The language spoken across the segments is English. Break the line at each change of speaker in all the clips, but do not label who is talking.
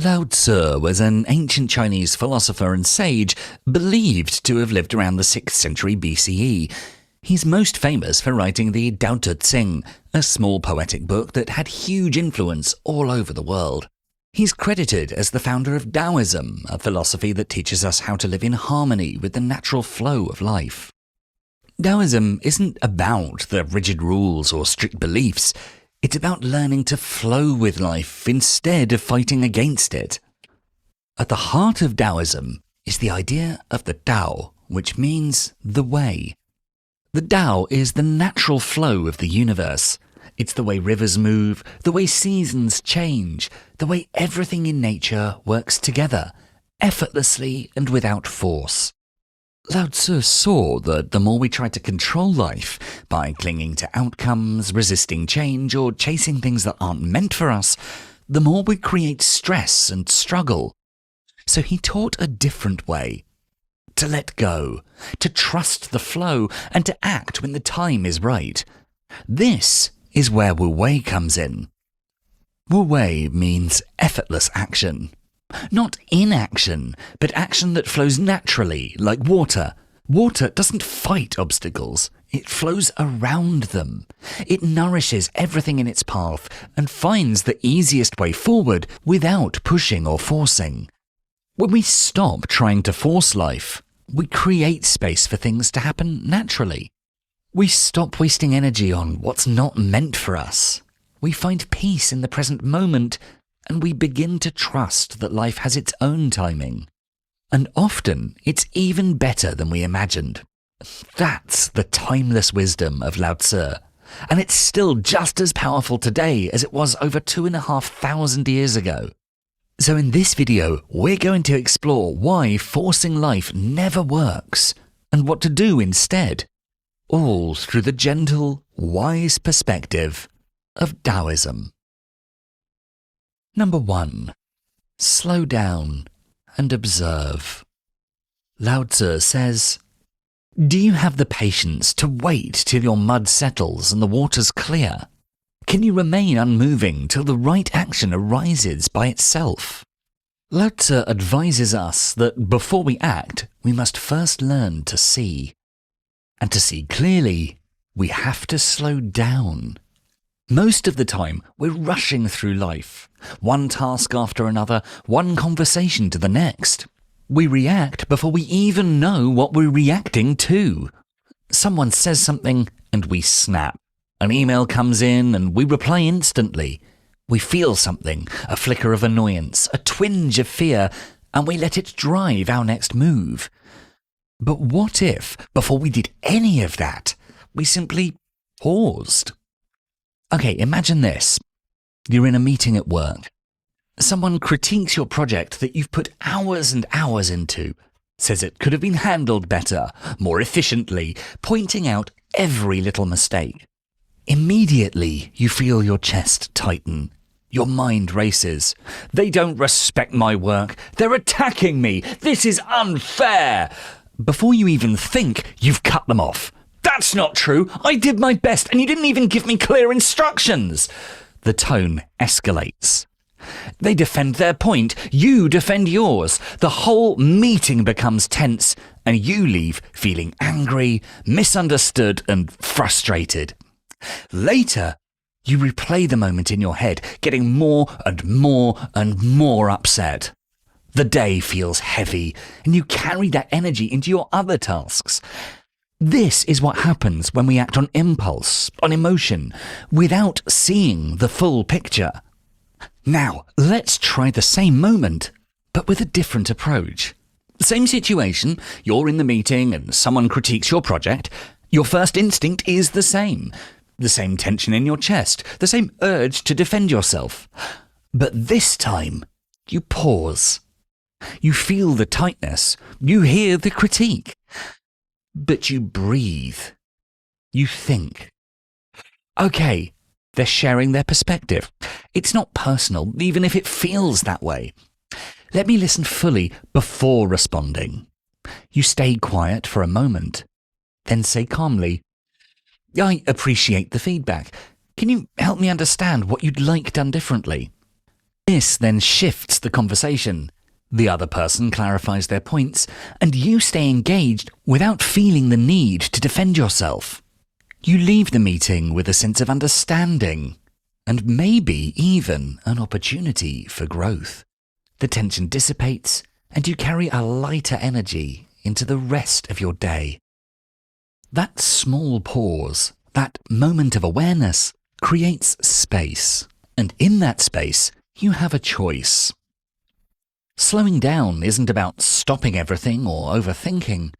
Lao Tzu was an ancient Chinese philosopher and sage believed to have lived around the 6th century BCE. He's most famous for writing the Tao Te Ching, a small poetic book that had huge influence all over the world. He's credited as the founder of Taoism, a philosophy that teaches us how to live in harmony with the natural flow of life. Taoism isn't about the rigid rules or strict beliefs. It's about learning to flow with life instead of fighting against it. At the heart of Taoism is the idea of the Tao, which means the way. The Tao is the natural flow of the universe. It's the way rivers move, the way seasons change, the way everything in nature works together, effortlessly and without force. Lao Tzu saw that the more we try to control life by clinging to outcomes, resisting change, or chasing things that aren't meant for us, the more we create stress and struggle. So he taught a different way. To let go, to trust the flow, and to act when the time is right. This is where Wu Wei comes in. Wu Wei means effortless action. Not inaction, but action that flows naturally, like water. Water doesn't fight obstacles, it flows around them. It nourishes everything in its path and finds the easiest way forward without pushing or forcing. When we stop trying to force life, we create space for things to happen naturally. We stop wasting energy on what's not meant for us. We find peace in the present moment, and we begin to trust that life has its own timing. And often, it's even better than we imagined. That's the timeless wisdom of Lao Tzu. And it's still just as powerful today as it was over 2,500 years ago. So in this video, we're going to explore why forcing life never works, and what to do instead. All through the gentle, wise perspective of Taoism. Number 1. Slow down and observe. Lao Tzu says, "Do you have the patience to wait till your mud settles and the water's clear? Can you remain unmoving till the right action arises by itself?" Lao Tzu advises us that before we act, we must first learn to see. And to see clearly, we have to slow down. Most of the time, we're rushing through life, one task after another, one conversation to the next. We react before we even know what we're reacting to. Someone says something and we snap. An email comes in and we reply instantly. We feel something, a flicker of annoyance, a twinge of fear, and we let it drive our next move. But what if, before we did any of that, we simply paused? Okay, imagine this. You're in a meeting at work. Someone critiques your project that you've put hours and hours into, says it could have been handled better, more efficiently, pointing out every little mistake. Immediately, you feel your chest tighten. Your mind races. They don't respect my work. They're attacking me. This is unfair. Before you even think, you've cut them off. That's not true. I did my best and you didn't even give me clear instructions. The tone escalates. They defend their point. You defend yours. The whole meeting becomes tense and you leave feeling angry, misunderstood and frustrated. Later, you replay the moment in your head, getting more and more and more upset. The day feels heavy and you carry that energy into your other tasks. This is what happens when we act on impulse, on emotion, without seeing the full picture. Now, let's try the same moment, but with a different approach. Same situation, you're in the meeting and someone critiques your project. Your first instinct is the same tension in your chest, the same urge to defend yourself. But this time, you pause. You feel the tightness, you hear the critique. But you breathe. You think. Okay, they're sharing their perspective. It's not personal, even if it feels that way. Let me listen fully before responding. You stay quiet for a moment, then say calmly, "I appreciate the feedback. Can you help me understand what you'd like done differently?" This then shifts the conversation. The other person clarifies their points, and you stay engaged without feeling the need to defend yourself. You leave the meeting with a sense of understanding, and maybe even an opportunity for growth. The tension dissipates, and you carry a lighter energy into the rest of your day. That small pause, that moment of awareness, creates space, and in that space, you have a choice. Slowing down isn't about stopping everything or overthinking.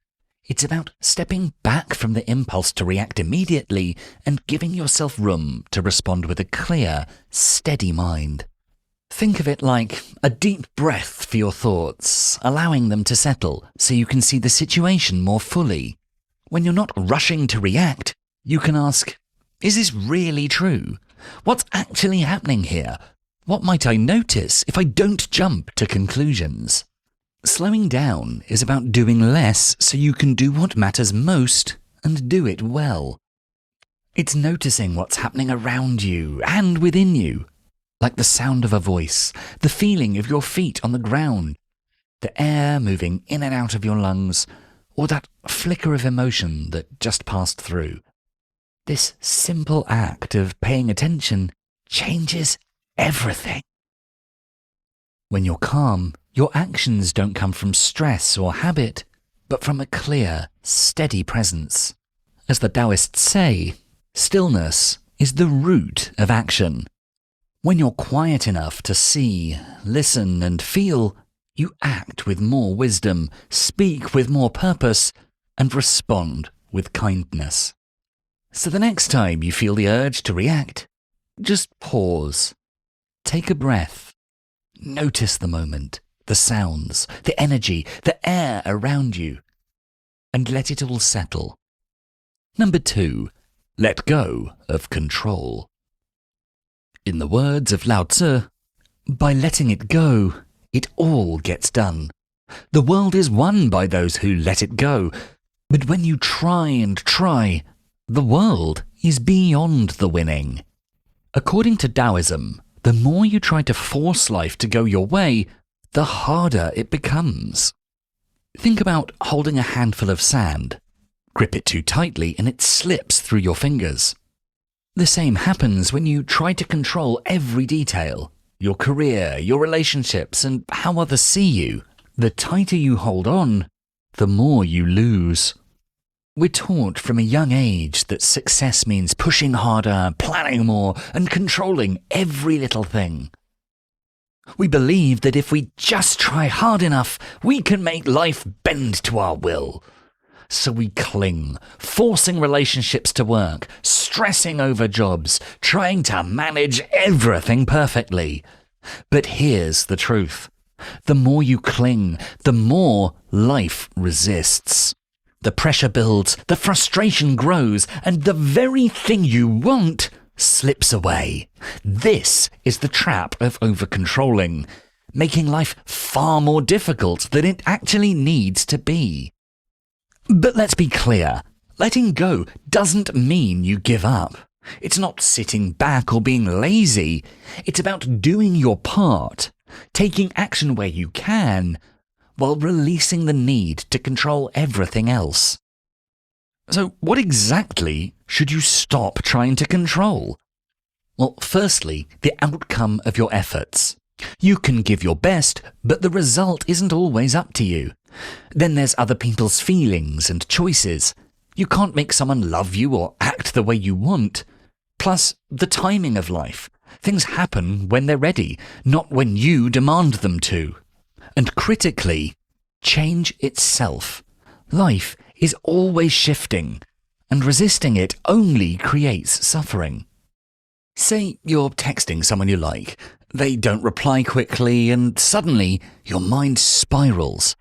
It's about stepping back from the impulse to react immediately and giving yourself room to respond with a clear, steady mind. Think of it like a deep breath for your thoughts, allowing them to settle so you can see the situation more fully. When you're not rushing to react, you can ask, is this really true? What's actually happening here? What might I notice if I don't jump to conclusions? Slowing down is about doing less so you can do what matters most and do it well. It's noticing what's happening around you and within you, like the sound of a voice, the feeling of your feet on the ground, the air moving in and out of your lungs, or that flicker of emotion that just passed through. This simple act of paying attention changes everything. When you're calm, your actions don't come from stress or habit, but from a clear, steady presence. As the Taoists say, stillness is the root of action. When you're quiet enough to see, listen, and feel, you act with more wisdom, speak with more purpose, and respond with kindness. So the next time you feel the urge to react, just pause. Take a breath. Notice the moment, the sounds, the energy, the air around you, and let it all settle. Number 2, let go of control. In the words of Lao Tzu, by letting it go, it all gets done. The world is won by those who let it go, but when you try and try, the world is beyond the winning. According to Taoism, the more you try to force life to go your way, the harder it becomes. Think about holding a handful of sand. Grip it too tightly and it slips through your fingers. The same happens when you try to control every detail, your career, your relationships, and how others see you. The tighter you hold on, the more you lose. We're taught from a young age that success means pushing harder, planning more, and controlling every little thing. We believe that if we just try hard enough, we can make life bend to our will. So we cling, forcing relationships to work, stressing over jobs, trying to manage everything perfectly. But here's the truth. The more you cling, the more life resists. The pressure builds, the frustration grows, and the very thing you want slips away. This is the trap of over-controlling, making life far more difficult than it actually needs to be. But let's be clear, letting go doesn't mean you give up. It's not sitting back or being lazy. It's about doing your part, taking action where you can, while releasing the need to control everything else. So what exactly should you stop trying to control? Well, firstly, the outcome of your efforts. You can give your best, but the result isn't always up to you. Then there's other people's feelings and choices. You can't make someone love you or act the way you want. Plus, the timing of life. Things happen when they're ready, not when you demand them to. And critically, change itself. Life is always shifting, and resisting it only creates suffering. Say you're texting someone you like. They don't reply quickly, and suddenly your mind spirals.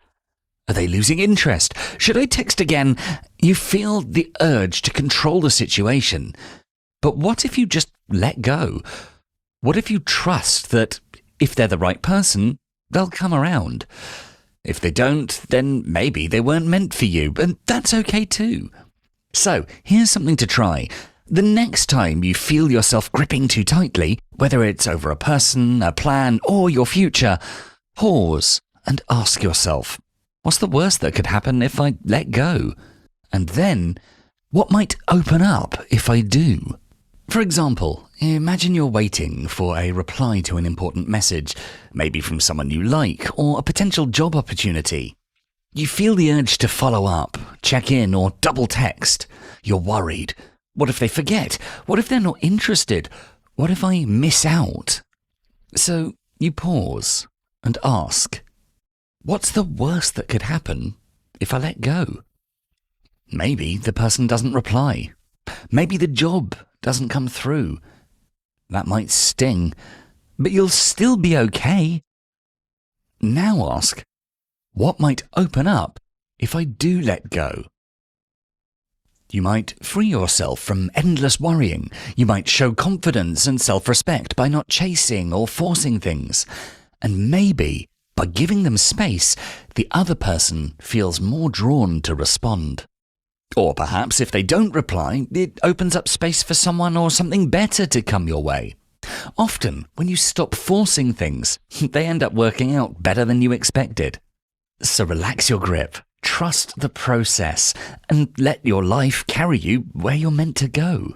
Are they losing interest? Should I text again? You feel the urge to control the situation. But what if you just let go? What if you trust that if they're the right person, they'll come around? If they don't, then maybe they weren't meant for you, and that's okay too. So, here's something to try. The next time you feel yourself gripping too tightly, whether it's over a person, a plan, or your future, pause and ask yourself, what's the worst that could happen if I let go? And then, what might open up if I do? For example, imagine you're waiting for a reply to an important message, maybe from someone you like, or a potential job opportunity. You feel the urge to follow up, check in, or double text. You're worried. What if they forget? What if they're not interested? What if I miss out? So you pause and ask, what's the worst that could happen if I let go? Maybe the person doesn't reply. Maybe the job doesn't come through. That might sting, but you'll still be okay. Now ask, what might open up if I do let go? You might free yourself from endless worrying. You might show confidence and self-respect by not chasing or forcing things. And maybe, by giving them space, the other person feels more drawn to respond. Or perhaps if they don't reply, it opens up space for someone or something better to come your way. Often, when you stop forcing things, they end up working out better than you expected. So relax your grip, trust the process, and let your life carry you where you're meant to go.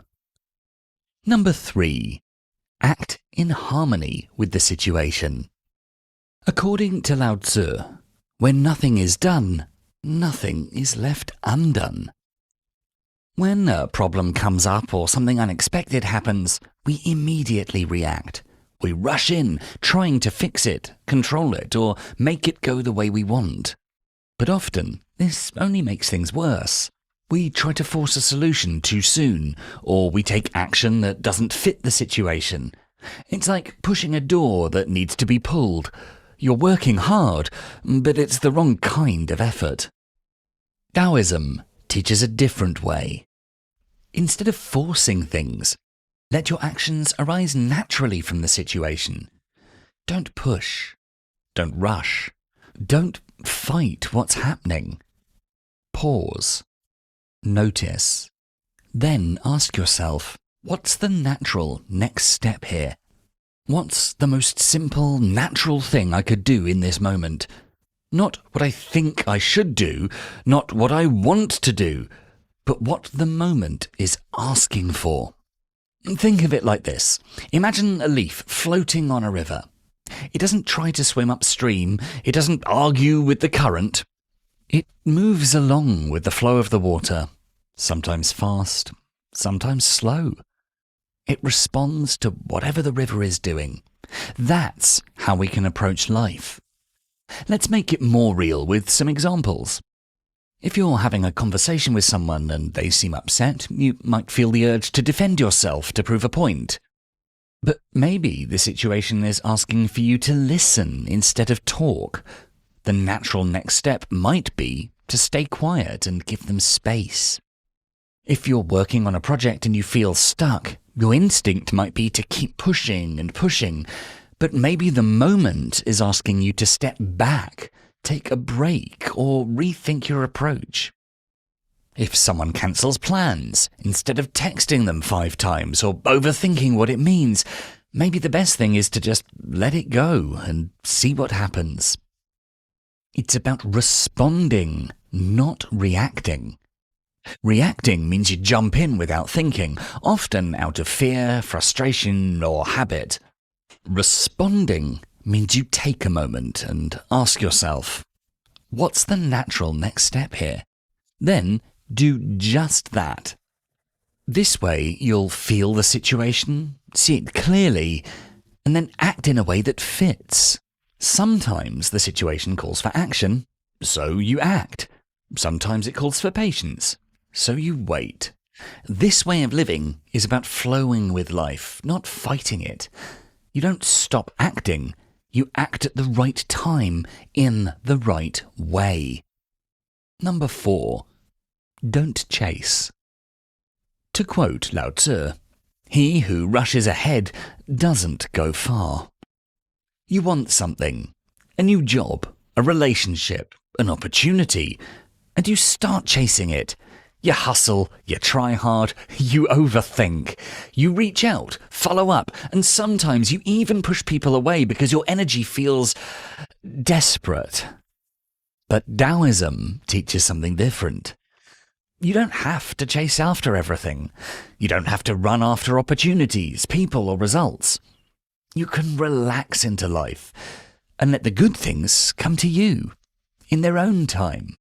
Number 3. Act in harmony with the situation. According to Lao Tzu, when nothing is done, nothing is left undone. When a problem comes up or something unexpected happens, we immediately react. We rush in, trying to fix it, control it, or make it go the way we want. But often, this only makes things worse. We try to force a solution too soon, or we take action that doesn't fit the situation. It's like pushing a door that needs to be pulled. You're working hard, but it's the wrong kind of effort. Taoism teaches a different way. Instead of forcing things, let your actions arise naturally from the situation. Don't push. Don't rush. Don't fight what's happening. Pause. Notice. Then ask yourself, what's the natural next step here? What's the most simple, natural thing I could do in this moment? Not what I think I should do, not what I want to do, but what the moment is asking for. Think of it like this. Imagine a leaf floating on a river. It doesn't try to swim upstream. It doesn't argue with the current. It moves along with the flow of the water, sometimes fast, sometimes slow. It responds to whatever the river is doing. That's how we can approach life. Let's make it more real with some examples. If you're having a conversation with someone and they seem upset, you might feel the urge to defend yourself to prove a point. But maybe the situation is asking for you to listen instead of talk. The natural next step might be to stay quiet and give them space. If you're working on a project and you feel stuck, your instinct might be to keep pushing and pushing, but maybe the moment is asking you to step back, take a break, or rethink your approach. If someone cancels plans, instead of texting them 5 times or overthinking what it means, maybe the best thing is to just let it go and see what happens. It's about responding, not reacting. Reacting means you jump in without thinking, often out of fear, frustration, or habit. Responding means you take a moment and ask yourself, what's the natural next step here? Then do just that. This way you'll feel the situation, see it clearly, and then act in a way that fits. Sometimes the situation calls for action, so you act. Sometimes it calls for patience, so you wait. This way of living is about flowing with life, not fighting it. You don't stop acting. You act at the right time, in the right way. Number 4. Don't chase. To quote Lao Tzu, he who rushes ahead doesn't go far. You want something, a new job, a relationship, an opportunity, and you start chasing it. You hustle, you try hard, you overthink. You reach out, follow up, and sometimes you even push people away because your energy feels desperate. But Taoism teaches something different. You don't have to chase after everything. You don't have to run after opportunities, people, or results. You can relax into life and let the good things come to you in their own time.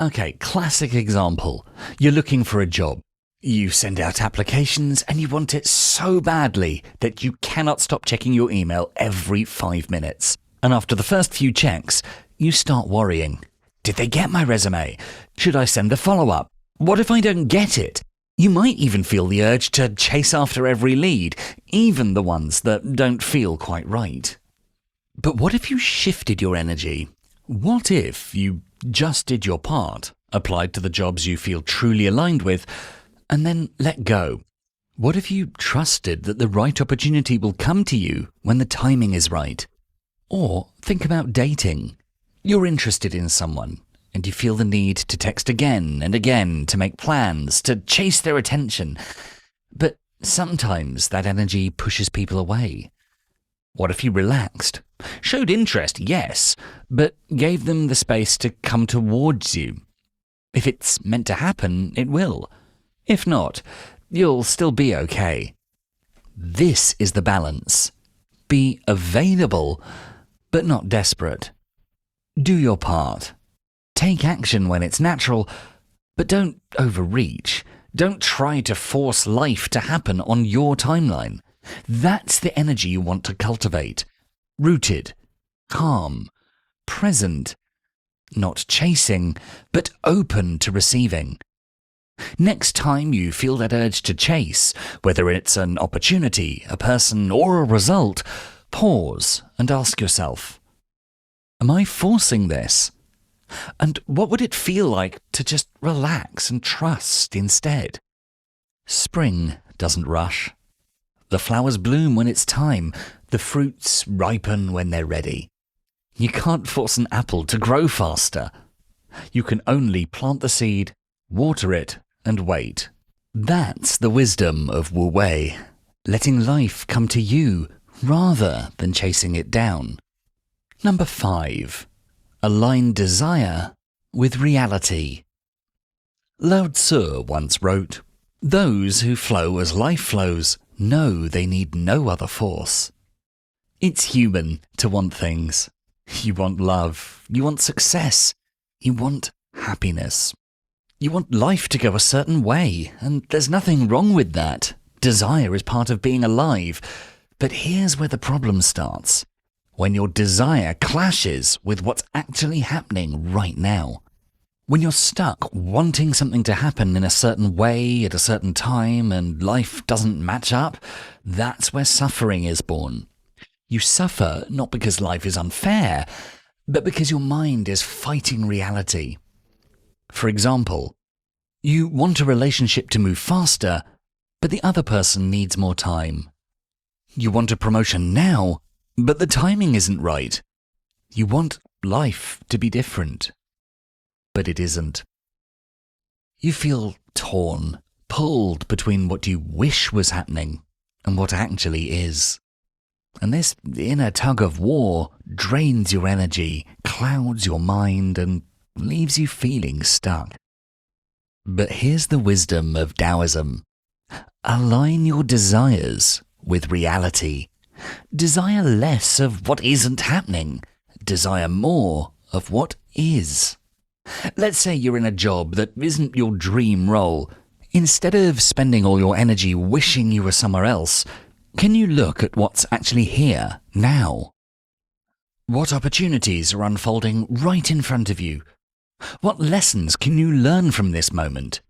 Okay, classic example. You're looking for a job. You send out applications and you want it so badly that you cannot stop checking your email every 5 minutes. And after the first few checks, you start worrying. Did they get my resume? Should I send a follow-up? What if I don't get it? You might even feel the urge to chase after every lead, even the ones that don't feel quite right. But what if you shifted your energy? What if you just did your part, applied to the jobs you feel truly aligned with, and then let go? What if you trusted that the right opportunity will come to you when the timing is right? Or think about dating. You're interested in someone, and you feel the need to text again and again to make plans, to chase their attention. But sometimes that energy pushes people away. What if you relaxed? Showed interest, yes, but gave them the space to come towards you. If it's meant to happen, it will. If not, you'll still be okay. This is the balance. Be available, but not desperate. Do your part. Take action when it's natural, but don't overreach. Don't try to force life to happen on your timeline. That's the energy you want to cultivate. Rooted, calm, present, not chasing, but open to receiving. Next time you feel that urge to chase, whether it's an opportunity, a person, or a result, pause and ask yourself, am I forcing this? And what would it feel like to just relax and trust instead? Spring doesn't rush. The flowers bloom when it's time. The fruits ripen when they're ready. You can't force an apple to grow faster. You can only plant the seed, water it, and wait. That's the wisdom of Wu Wei, letting life come to you rather than chasing it down. Number 5. Align desire with reality. Lao Tzu once wrote, "Those who flow as life flows know they need no other force." It's human to want things. You want love, you want success, you want happiness. You want life to go a certain way, and there's nothing wrong with that. Desire is part of being alive. But here's where the problem starts. When your desire clashes with what's actually happening right now. When you're stuck wanting something to happen in a certain way at a certain time and life doesn't match up, that's where suffering is born. You suffer not because life is unfair, but because your mind is fighting reality. For example, you want a relationship to move faster, but the other person needs more time. You want a promotion now, but the timing isn't right. You want life to be different, but it isn't. You feel torn, pulled between what you wish was happening and what actually is. And this inner tug of war drains your energy, clouds your mind, and leaves you feeling stuck. But here's the wisdom of Taoism. Align your desires with reality. Desire less of what isn't happening. Desire more of what is. Let's say you're in a job that isn't your dream role. Instead of spending all your energy wishing you were somewhere else, can you look at what's actually here, now? What opportunities are unfolding right in front of you? What lessons can you learn from this moment?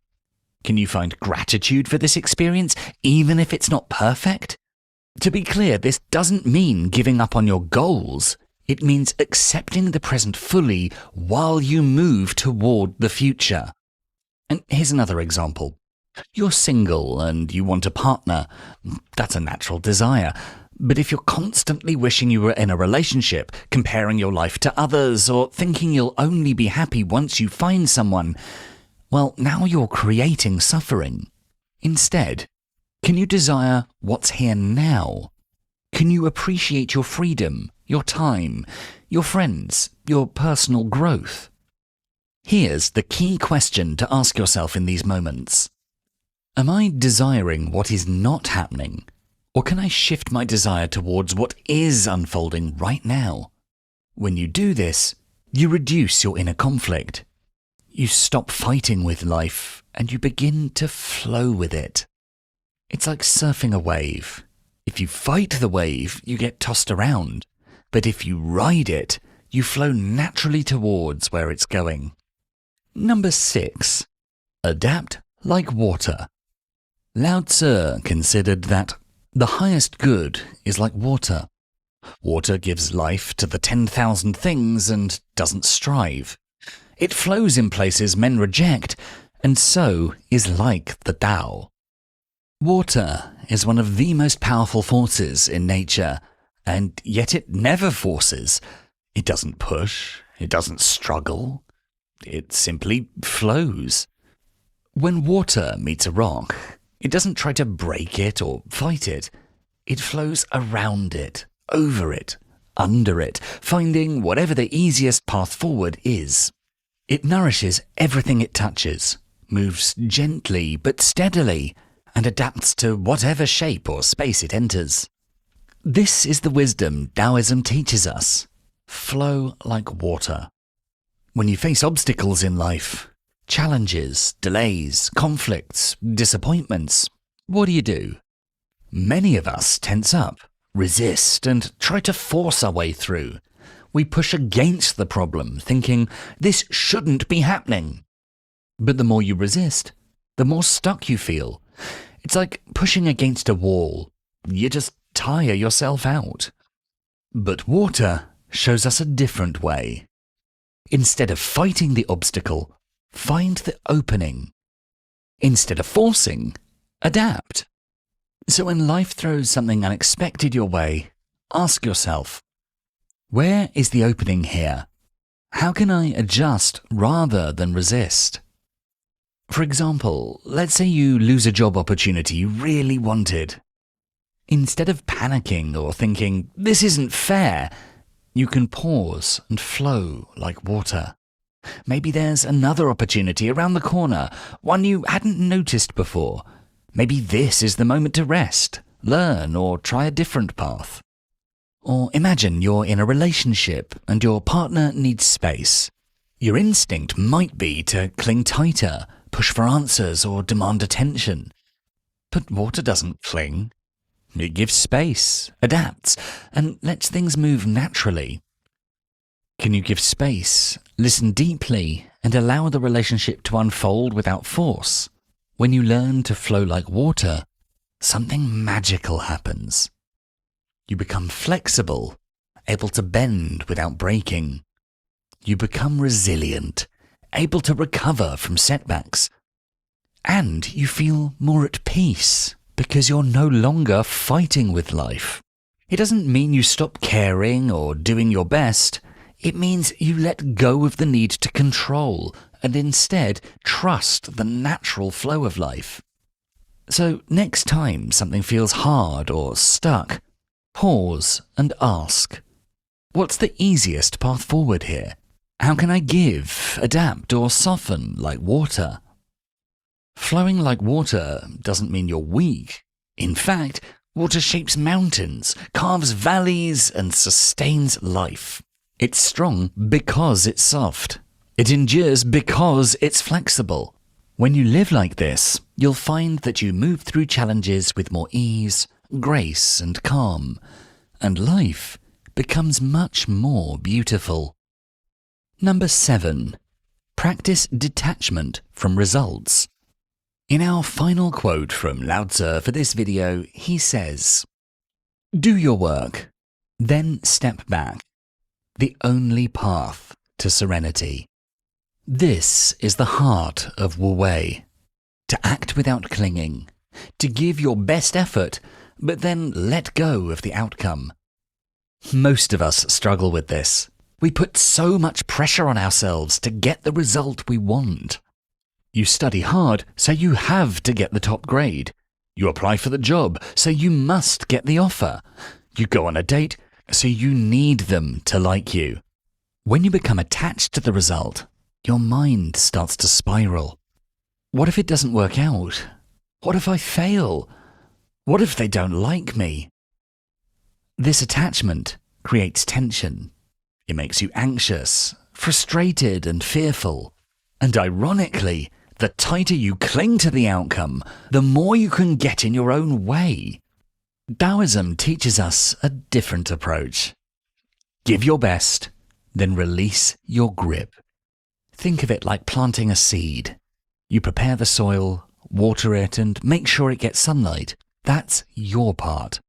Can you find gratitude for this experience, even if it's not perfect? To be clear, this doesn't mean giving up on your goals. It means accepting the present fully while you move toward the future. And here's another example. You're single and you want a partner. That's a natural desire. But if you're constantly wishing you were in a relationship, comparing your life to others, or thinking you'll only be happy once you find someone, well, now you're creating suffering. Instead, can you desire what's here now? Can you appreciate your freedom, your time, your friends, your personal growth? Here's the key question to ask yourself in these moments. Am I desiring what is not happening, or can I shift my desire towards what is unfolding right now? When you do this, you reduce your inner conflict. You stop fighting with life and you begin to flow with it. It's like surfing a wave. If you fight the wave, you get tossed around. But if you ride it, you flow naturally towards where it's going. Number 6. Adapt like water. Lao Tzu considered that the highest good is like water. Water gives life to the 10,000 things and doesn't strive. It flows in places men reject, and so is like the Tao. Water is one of the most powerful forces in nature, and yet it never forces. It doesn't push, it doesn't struggle, it simply flows. When water meets a rock, it doesn't try to break it or fight it. It flows around it, over it, under it, finding whatever the easiest path forward is. It nourishes everything it touches, moves gently but steadily, and adapts to whatever shape or space it enters. This is the wisdom Taoism teaches us. Flow like water. When you face obstacles in life, challenges, delays, conflicts, disappointments, what do? Many of us tense up, resist, and try to force our way through. We push against the problem, thinking, this shouldn't be happening. But the more you resist, the more stuck you feel. It's like pushing against a wall. You just tire yourself out. But water shows us a different way. Instead of fighting the obstacle, find the opening. Instead of forcing, adapt. So when life throws something unexpected your way, ask yourself, where is the opening here? How can I adjust rather than resist? For example, let's say you lose a job opportunity you really wanted. Instead of panicking or thinking, this isn't fair, you can pause and flow like water. Maybe there's another opportunity around the corner, one you hadn't noticed before. Maybe this is the moment to rest, learn, or try a different path. Or imagine you're in a relationship and your partner needs space. Your instinct might be to cling tighter, push for answers, or demand attention. But water doesn't cling. It gives space, adapts, and lets things move naturally. Can you give space, listen deeply, and allow the relationship to unfold without force? When you learn to flow like water, something magical happens. You become flexible, able to bend without breaking. You become resilient, able to recover from setbacks. And you feel more at peace because you're no longer fighting with life. It doesn't mean you stop caring or doing your best. It means you let go of the need to control and instead trust the natural flow of life. So next time something feels hard or stuck, pause and ask, what's the easiest path forward here? How can I give, adapt, or soften like water? Flowing like water doesn't mean you're weak. In fact, water shapes mountains, carves valleys, and sustains life. It's strong because it's soft. It endures because it's flexible. When you live like this, you'll find that you move through challenges with more ease, grace, and calm, and life becomes much more beautiful. Number 7. Practice detachment from results. In our final quote from Lao Tzu for this video, he says, "Do your work, then step back. The only path to serenity." This is the heart of Wu Wei. To act without clinging, to give your best effort, but then let go of the outcome. Most of us struggle with this. We put so much pressure on ourselves to get the result we want. You study hard, so you have to get the top grade. You apply for the job, so you must get the offer. You go on a date, so you need them to like you. When you become attached to the result, your mind starts to spiral. What if it doesn't work out? What if I fail? What if they don't like me? This attachment creates tension. It makes you anxious, frustrated, and fearful. And ironically, the tighter you cling to the outcome, the more you can get in your own way. Taoism teaches us a different approach. Give your best, then release your grip. Think of it like planting a seed. You prepare the soil, water it, and make sure it gets sunlight. That's your part.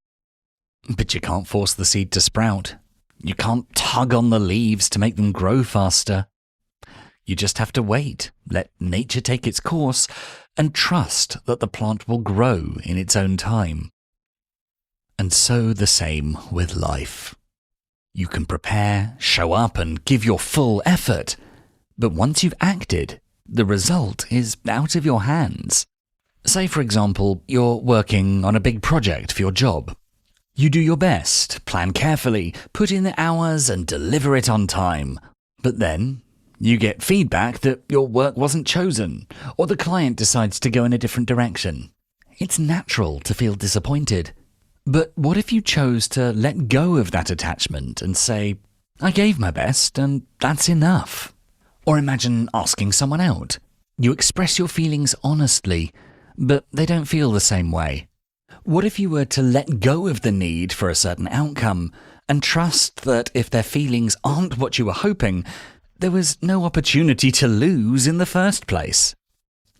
But you can't force the seed to sprout. You can't tug on the leaves to make them grow faster. You just have to wait, let nature take its course, and trust that the plant will grow in its own time. And so the same with life. You can prepare, show up, and give your full effort. But once you've acted, the result is out of your hands. Say, for example, you're working on a big project for your job. You do your best, plan carefully, put in the hours, and deliver it on time. But then you get feedback that your work wasn't chosen, or the client decides to go in a different direction. It's natural to feel disappointed. But what if you chose to let go of that attachment and say, I gave my best and that's enough? Or imagine asking someone out. You express your feelings honestly, but they don't feel the same way. What if you were to let go of the need for a certain outcome and trust that if their feelings aren't what you were hoping, there was no opportunity to lose in the first place?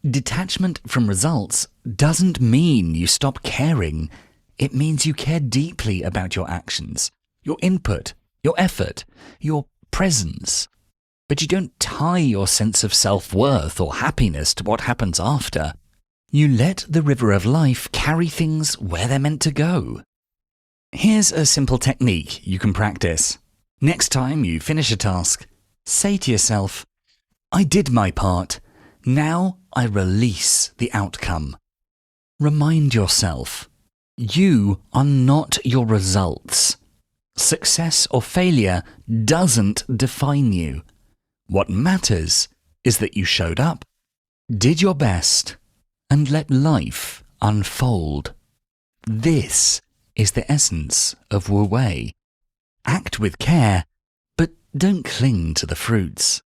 Detachment from results doesn't mean you stop caring. It means you care deeply about your actions, your input, your effort, your presence. But you don't tie your sense of self-worth or happiness to what happens after. You let the river of life carry things where they're meant to go. Here's a simple technique you can practice. Next time you finish a task, say to yourself, I did my part. Now I release the outcome. Remind yourself, you are not your results. Success or failure doesn't define you. What matters is that you showed up, did your best, and let life unfold. This is the essence of Wu Wei. Act with care, but don't cling to the fruits.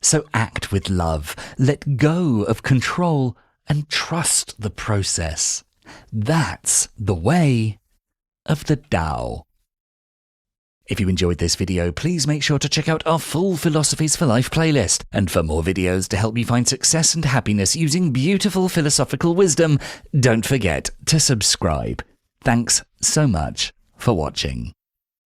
So act with love, let go of control, and trust the process. That's the way of the Tao. If you enjoyed this video, please make sure to check out our full Philosophies for Life playlist. And for more videos to help you find success and happiness using beautiful philosophical wisdom, don't forget to subscribe. Thanks so much for watching.